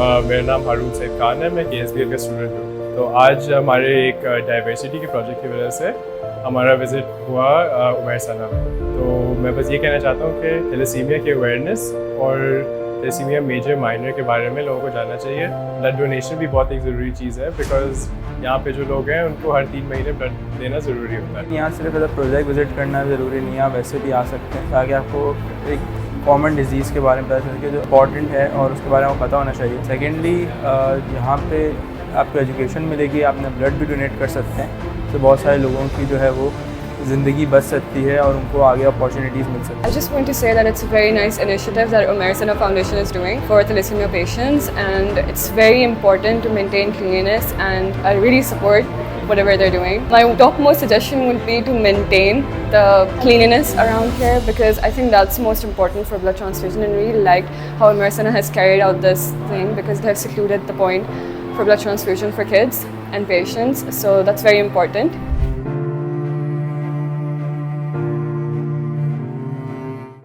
मेरा नाम है, मैं KSBL का स्टूडेंट हूँ। तो आज हमारे एक डाइवर्सिटी के प्रोजेक्ट की वजह से हमारा विज़िट हुआ उमैर सना में। तो मैं बस ये कहना चाहता हूँ कि थैलेसीमिया की अवेयरनेस और थैलेसीमिया मेजर माइनर के बारे में लोगों को जानना चाहिए। ब्लड डोनेशन भी बहुत एक ज़रूरी चीज़ है, बिकॉज यहाँ पे जो लोग हैं उनको हर 3 महीने ब्लड देना ज़रूरी होता है। यहाँ सिर्फ प्रोजेक्ट विज़िट करना ज़रूरी नहीं है, आप वैसे भी आ सकते हैं ताकि आपको एक कॉमन डिजीज़ के बारे में पता चल सके जो इम्पॉर्टेंट है और उसके बारे में पता होना चाहिए। सेकेंडली यहाँ पे आपको एजुकेशन मिलेगी, आपने ब्लड भी डोनेट कर सकते हैं, तो बहुत सारे लोगों की जो है वो ज़िंदगी बच सकती है और उनको आगे अपॉर्चुनिटीज़ मिल सकती है। I just want to say that it's a very nice initiative that Omair Sana Foundation is doing for thalassemia patients, and it's very important to maintain cleanliness, and I really support whatever they're doing. My topmost suggestion would be to maintain the cleanliness around here, because I think that's most important for blood transfusion, and really liked how Omair Sana has carried out this thing, because they have secluded the point for blood transfusion for kids and patients, so that's very important.